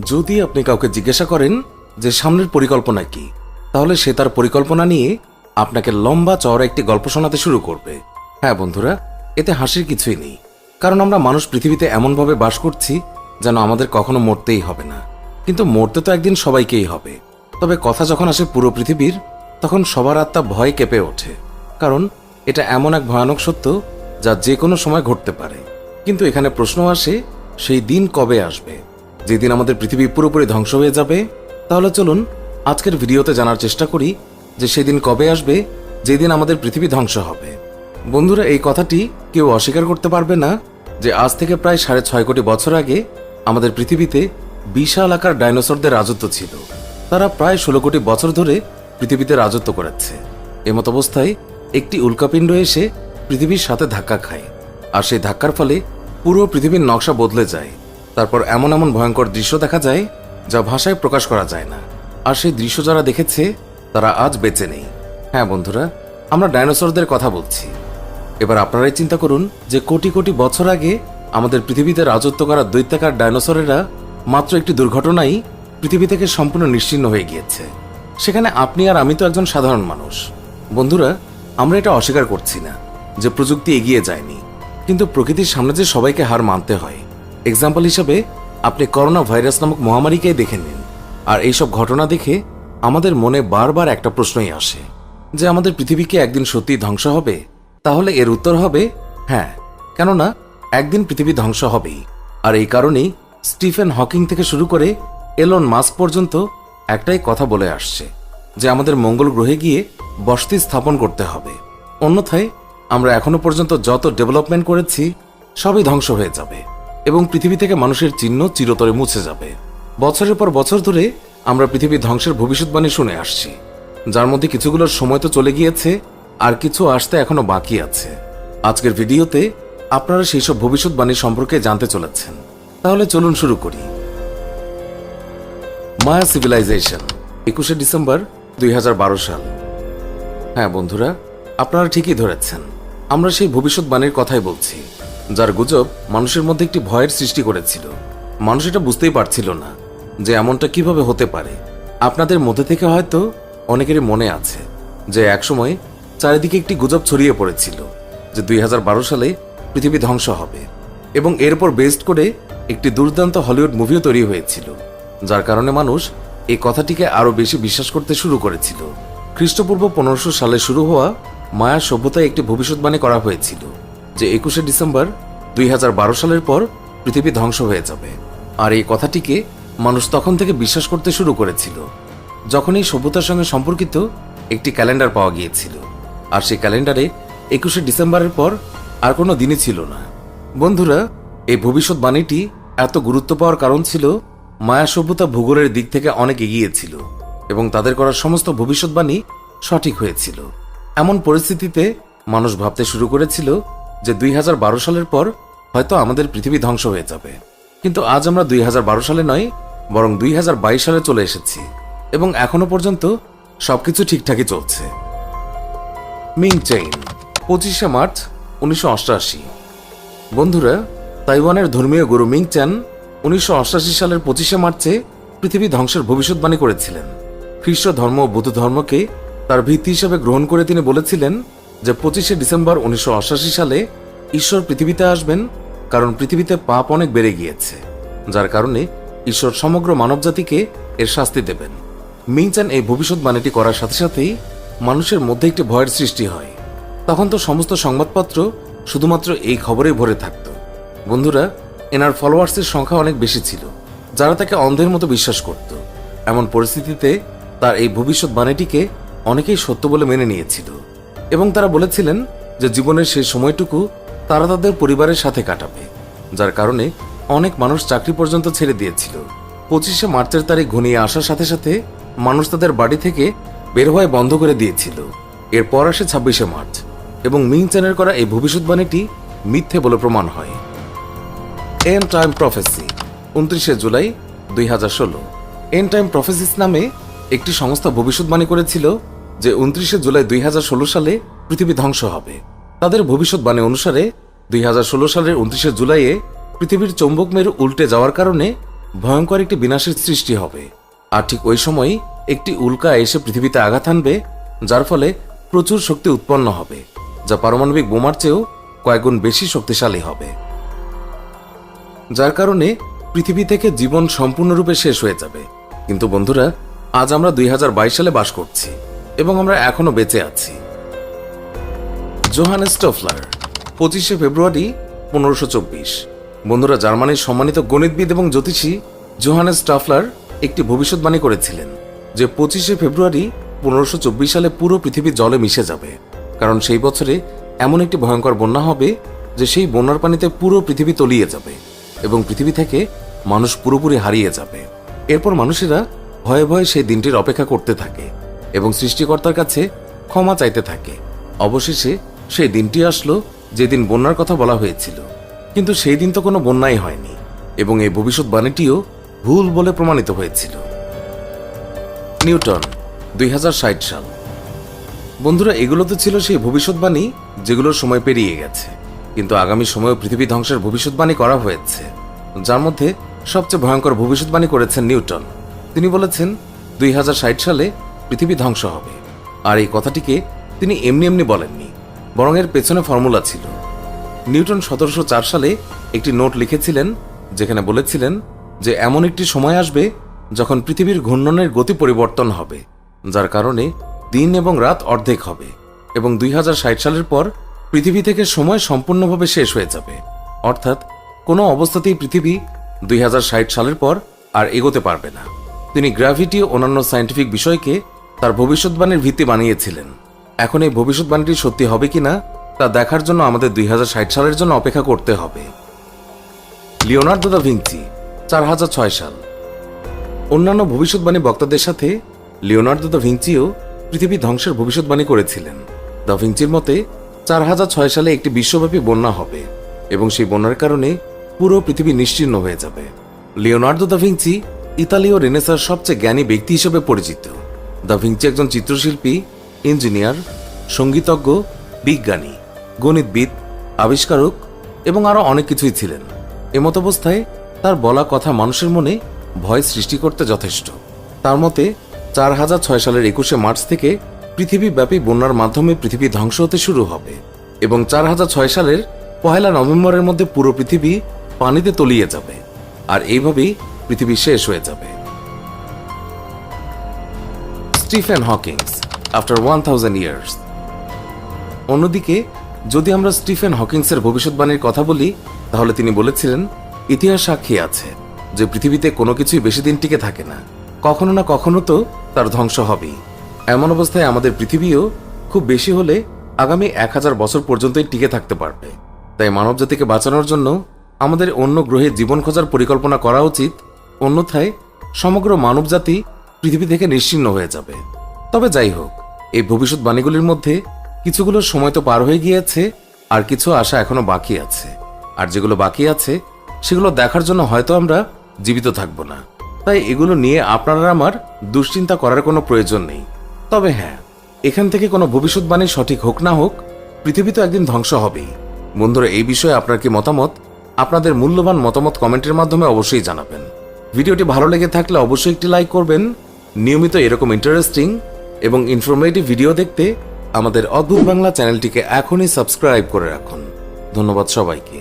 যদি আপনি কাউকে জিজ্ঞাসা করেন যে সামনের পরিকল্পনা কি, তাহলে সে তার পরিকল্পনা নিয়ে আপনাকে লম্বা চওড়া একটি গল্প শোনাতে শুরু করবে। হ্যাঁ বন্ধুরা, এতে হাসির কিছুই নেই, কারণ আমরা মানুষ পৃথিবীতে এমনভাবে বাস করছি যেন আমাদের কখনো মরতেই হবে না। কিন্তু মরতে তো একদিন সবাইকেই হবে। তবে কথা যখন আসে পুরো পৃথিবীর, তখন সবার আত্মা ভয়ে কেঁপে ওঠে, কারণ এটা এমন এক ভয়ানক সত্য যা যে কোনো সময় ঘটতে পারে। কিন্তু এখানে প্রশ্ন আসে, সেই দিন কবে আসবে যেদিন আমাদের পৃথিবী পুরোপুরি ধ্বংস হয়ে যাবে? তাহলে চলুন আজকের ভিডিওতে জানার চেষ্টা করি যে সেদিন কবে আসবে যেদিন আমাদের পৃথিবী ধ্বংস হবে। বন্ধুরা, এই কথাটি কেউ অস্বীকার করতে পারবে না যে আজ থেকে প্রায় 6.5 কোটি বছর আগে আমাদের পৃথিবীতে বিশাল আকার ডাইনোসরদের রাজত্ব ছিল। তারা প্রায় 16 কোটি বছর ধরে পৃথিবীতে রাজত্ব করেছে। এমত অবস্থায় একটি উল্কাপিণ্ড এসে পৃথিবীর সাথে ধাক্কা খায়, আর সেই ধাক্কার ফলে পুরো পৃথিবীর নকশা বদলে যায়। তারপর এমন এমন ভয়ঙ্কর দৃশ্য দেখা যায় যা ভাষায় প্রকাশ করা যায় না। আর সেই দৃশ্য যারা দেখেছে তারা আজ বেঁচে নেই। হ্যাঁ বন্ধুরা, আমরা ডাইনোসরদের কথা বলছি। এবার আপনারাই চিন্তা করুন যে কোটি কোটি বছর আগে আমাদের পৃথিবীতে রাজত্ব করা দৈত্যাকার ডাইনোসরেরা মাত্র একটি দুর্ঘটনাই পৃথিবী থেকে সম্পূর্ণ নিশ্চিহ্ন হয়ে গিয়েছে। সেখানে আপনি আর আমি তো একজন সাধারণ মানুষ। বন্ধুরা, আমরা এটা অস্বীকার করছি না যে প্রযুক্তি এগিয়ে যায়নি, কিন্তু প্রকৃতির সামনে যে সবাইকে হার মানতে হয়। এক্সাম্পল হিসেবে আপনি করোনা ভাইরাস নামক মহামারীকেই দেখে নিন। আর এইসব ঘটনা দেখে আমাদের মনে বারবার একটা প্রশ্নই আসে যে আমাদের পৃথিবী কি একদিন সত্যি ধ্বংস হবে? তাহলে এর উত্তর হবে হ্যাঁ, কেননা একদিন পৃথিবী ধ্বংস হবেই। আর এই কারণেই স্টিফেন হকিং থেকে শুরু করে এলন মাস্ক পর্যন্ত একটাই কথা বলে আসছে যে আমাদের মঙ্গল গ্রহে গিয়ে বসতি স্থাপন করতে হবে, অন্যথায় আমরা এখনো পর্যন্ত যত ডেভেলপমেন্ট করেছি সবই ধ্বংস হয়ে যাবে এবং পৃথিবী থেকে মানুষের চিহ্ন চিরতরে মুছে যাবে। বছরের পর বছর ধরে আমরা পৃথিবীর ধ্বংসের ভবিষ্যৎবাণী শুনে আসছি, যার মধ্যে কিছুগুলোর সময় তো চলে গিয়েছে আর কিছু আসতে এখনো বাকি আছে। আজকের ভিডিওতে আপনারা সেই সব ভবিষ্যৎবাণী সম্পর্কে জানতে চলেছেন। তাহলে চলুন শুরু করি। মায়া সিভিলাইজেশন, 21শে ডিসেম্বর 2012 সাল। হ্যাঁ বন্ধুরা, আপনারা ঠিকই ধরেছেন, আমরা সেই ভবিষ্যৎবাণীর কথাই বলছি, যার গুজব মানুষের মধ্যে একটি ভয়ের সৃষ্টি করেছিল। মানুষ এটা বুঝতেই পারছিল না যে এমনটা কিভাবে হতে পারে। আপনাদের মধ্যে থেকে হয়তো অনেকেরই মনে আছে যে একসময় চারিদিকে একটি গুজব ছড়িয়ে পড়েছিল যে 2012 সালে পৃথিবী ধ্বংস হবে, এবং এরপর বেসড করে একটি দুর্দান্ত হলিউড মুভিও তৈরি হয়েছিল, যার কারণে মানুষ এই কথাটিকে আরও বেশি বিশ্বাস করতে শুরু করেছিল। খ্রিস্টপূর্ব 1500 সালে শুরু হওয়া মায়া সভ্যতায় একটি ভবিষ্যৎবাণী করা হয়েছিল যে 21শে ডিসেম্বর 2012 সালের পর পৃথিবী ধ্বংস হয়ে যাবে। আর এই কথাটিকে মানুষ তখন থেকে বিশ্বাস করতে শুরু করেছিল যখন এই সভ্যতার সঙ্গে সম্পর্কিত একটি ক্যালেন্ডার পাওয়া গিয়েছিল। আর সেই ক্যালেন্ডারে 21শে ডিসেম্বরের পর আর কোনো দিনই ছিল না। বন্ধুরা, এই ভবিষ্যৎবাণীটি এত গুরুত্ব পাওয়ার কারণ ছিল মায়া সভ্যতা ভূগোলের দিক থেকে অনেক এগিয়ে ছিল এবং তাদের করা সমস্ত ভবিষ্যৎবাণী সঠিক হয়েছিল। এমন পরিস্থিতিতে মানুষ ভাবতে শুরু করেছিল যে 2012 সালের পর হয়তো আমাদের পৃথিবী ধ্বংস হয়ে যাবে। কিন্তু আজ আমরা 2012 সালে নয়, বরং 2022 সালে চলে এসেছি এবং এখনো পর্যন্ত সবকিছু ঠিকঠাকই চলছে। মিং চেইন, 25শে মার্চ 1988। বন্ধুরা, তাইওয়ানের ধর্মীয় গুরু মিং চ্যান 1988 সালের 25শে মার্চে পৃথিবী ধ্বংসের ভবিষ্যৎবাণী করেছিলেন। খ্রিস্ট ধর্ম ও বৌদ্ধ ধর্মকে তার ভিত্তি হিসেবে গ্রহণ করে তিনি বলেছিলেন যে 25শে ডিসেম্বর 1988 সালে ঈশ্বর পৃথিবীতে আসবেন, কারণ পৃথিবীতে পাপ অনেক বেড়ে গিয়েছে, যার কারণে ঈশ্বর সমগ্র মানবজাতিকে এর শাস্তি দেবেন। মিং চ্যান এই ভবিষ্যৎবাণীটি করার সাথে সাথেই মানুষের মধ্যে একটি ভয়ের সৃষ্টি হয়। তখন তো সমস্ত সংবাদপত্র শুধুমাত্র এই খবরেই ভরে থাকত। বন্ধুরা, এনার ফলোয়ার্সের সংখ্যা অনেক বেশি ছিল, যারা তাকে অন্ধের মতো বিশ্বাস করত। এমন পরিস্থিতিতে তার এই ভবিষ্যৎবাণীটিকে অনেকেই সত্য বলে মেনে নিয়েছিল এবং তারা বলেছিলেন যে জীবনের সেই সময়টুকু তারা তাদের পরিবারের সাথে কাটাবে, যার কারণে অনেক মানুষ চাকরি পর্যন্ত ছেড়ে দিয়েছিল। 25শে মার্চের তারিখ ঘনিয়ে আসার সাথে সাথে মানুষ তাদের বাড়ি থেকে বের হওয়া বন্ধ করে দিয়েছিল। এরপর আসে 26শে মার্চ এবং মিং চ্যানের করা এই ভবিষ্যৎবাণীটি মিথ্যে বলে প্রমাণ হয়। এন্ড টাইম প্রফেসি, 29শে জুলাই 2016। এন্ড টাইম প্রফেসিস নামে একটি সংস্থা ভবিষ্যৎবাণী করেছিল যে 29শে জুলাই 2016 সালে পৃথিবী ধ্বংস হবে। তাদের ভবিষ্যৎবাণী অনুসারে 2016 সালের 29শে জুলাইয়ে পৃথিবীর চৌম্বক মেরু উল্টে যাওয়ার কারণে ভয়ঙ্কর একটি বিনাশের সৃষ্টি হবে। আর ঠিক ওই সময় একটি উল্কা এসে পৃথিবীতে আঘাত হানবে, যার ফলে প্রচুর শক্তি উৎপন্ন হবে, যা পারমাণবিক বোমার চেয়েও কয়েকগুণ বেশি শক্তিশালী হবে, যার কারণে পৃথিবী থেকে জীবন সম্পূর্ণরূপে শেষ হয়ে যাবে। কিন্তু বন্ধুরা, আজ আমরা 2022 সালে বাস করছি এবং আমরা এখনো বেঁচে আছি। জোহানেস স্টফলার, 25শে ফেব্রুয়ারি 1524। বন্ধুরা, জার্মানির সম্মানিত গণিতবিদ এবং জ্যোতিষী জোহানেস স্টফলার একটি ভবিষ্যৎবাণী করেছিলেন যে 25শে ফেব্রুয়ারি 1524 সালে পুরো পৃথিবী জলে মিশে যাবে, কারণ সেই বছরে এমন একটি ভয়ঙ্কর বন্যা হবে যে সেই বন্যার পানিতে পুরো পৃথিবী তলিয়ে যাবে এবং পৃথিবী থেকে মানুষ পুরোপুরি হারিয়ে যাবে। এরপর মানুষেরা ভয়ে ভয়ে সেই দিনটির অপেক্ষা করতে থাকে এবং সৃষ্টিকর্তার কাছে ক্ষমা চাইতে থাকে। অবশেষে সেই দিনটি আসলো যেদিন বন্যার কথা বলা হয়েছিল, কিন্তু সেই দিন তো কোনো বন্যাই হয়নি এবং এই ভবিষ্যৎবাণীটিও ভুল বলে প্রমাণিত হয়েছিল। নিউটন, 2060 সাল। বন্ধুরা, এগুলো তো ছিল সেই ভবিষ্যৎবাণী যেগুলোর সময় পেরিয়ে গেছে, কিন্তু আগামী সময়েও পৃথিবী ধ্বংসের ভবিষ্যৎবাণী করা হয়েছে, যার মধ্যে সবচেয়ে ভয়ঙ্কর ভবিষ্যৎবাণী করেছেন নিউটন। তিনি বলেছেন 2060 সালে পৃথিবী ধ্বংস হবে। আর এই কথাটিকে তিনি এমনি এমনি বলেননি, বরং এর পেছনে ফর্মুলা ছিল। নিউটন 1704 সালে একটি নোট লিখেছিলেন যেখানে বলেছিলেন যে এমন একটি সময় আসবে যখন পৃথিবীর ঘূর্ণনের গতি পরিবর্তন হবে, যার কারণে দিন এবং রাত অর্ধেক হবে এবং 2060 সালের পর পৃথিবী থেকে সময় সম্পূর্ণভাবে শেষ হয়ে যাবে। অর্থাৎ কোনো অবস্থাতেই পৃথিবী 2060 সালের পর আর এগোতে পারবে না। তিনি গ্র্যাভিটি ও অন্যান্য সায়েন্টিফিক বিষয়কে তার ভবিষ্যৎবাণীর ভিত্তি বানিয়েছিলেন। এখন এই ভবিষ্যৎবাণীটি সত্যি হবে কিনা তা দেখার জন্য আমাদের 2060 সালের জন্য অপেক্ষা করতে হবে। লিওনার্দো দা ভিঞ্চি, 4006 সাল। অন্যান্য ভবিষ্যৎবাণী বক্তাদের সাথে লিওনার্দো দা ভিঞ্চিও পৃথিবী ধ্বংসের ভবিষ্যৎবাণী করেছিলেন। দা ভিঞ্চির মতে 4006 সালে একটি বিশ্বব্যাপী বন্যা হবে এবং সেই বন্যার কারণে পুরো পৃথিবী নিশ্চিহ্ন হয়ে যাবে। লিওনার্দো দা ভিঞ্চি ইতালীয় রেনেসার সবচেয়ে জ্ঞানী ব্যক্তি হিসেবে পরিচিত। দা ভিঞ্চি একজন চিত্রশিল্পী, ইঞ্জিনিয়ার, সঙ্গীতজ্ঞ, বিজ্ঞানী, গণিতবিদ, আবিষ্কারক এবং আরও অনেক কিছুই ছিলেন। এমতাবস্থায় তার বলা কথা মানুষের মনে ভয় সৃষ্টি করতে যথেষ্ট। তার মতে 4006 সালের 21শে মার্চ থেকে পৃথিবীব্যাপী বন্যার মাধ্যমে পৃথিবী ধ্বংস হতে শুরু হবে এবং 4006 সালের 1 নভেম্বরের মধ্যে পুরো পৃথিবী পানিতে তলিয়ে যাবে, আর এইভাবেই পৃথিবী শেষ হয়ে যাবে। Stephen Hawkings, after 1000 years. অন্যদিকে যদি আমরা স্টিফেন হকিংসের ভবিষ্যৎবাণীর কথা বলি, তাহলে তিনি বলেছিলেন ইতিহাস সাক্ষী আছে যে পৃথিবীতে কোনো কিছুই বেশি দিন টিকে থাকে না, কখনো না কখনো তো তার ধ্বংস হবেই। এমন অবস্থায় আমাদের পৃথিবীও খুব বেশি হলে আগামী 1000 বছর পর্যন্তই টিকে থাকতে পারবে। তাই মানবজাতিকে বাঁচানোর জন্য আমাদের অন্য গ্রহে জীবন খোঁজার পরিকল্পনা করা উচিত, অন্যথায় সমগ্র মানবজাতি পৃথিবী থেকে নিশ্চিহ্ন হয়ে যাবে। তবে যাই হোক, এই ভবিষ্যৎবাণীগুলির মধ্যে কিছুগুলোর সময় তো পার হয়ে গিয়েছে, আর কিছু আশা এখনো বাকি আছে, আর যেগুলো বাকি আছে সেগুলো দেখার জন্য হয়তো আমরা জীবিত থাকব না। তাই এগুলো নিয়ে আপনারা আমার দুশ্চিন্তা করার কোনো প্রয়োজন নেই। তবে হ্যাঁ, এখান থেকে কোনো ভবিষ্যৎবাণী সঠিক হোক না হোক, পৃথিবী তো একদিন ধ্বংস হবেই। বন্ধুরা, এই বিষয়ে আপনার কি মতামত? আপনাদের মূল্যবান মতামত কমেন্টের মাধ্যমে অবশ্যই জানাবেন। ভিডিওটি ভালো লেগে থাকলে অবশ্যই একটি লাইক করবেন। নিয়মিত এরকম ইন্টারেস্টিং এবং ইনফরমেটিভ ভিডিও দেখতে আমাদের অদ্ভুত বাংলা চ্যানেলটিকে এখনই সাবস্ক্রাইব করে রাখুন। ধন্যবাদ সবাইকে।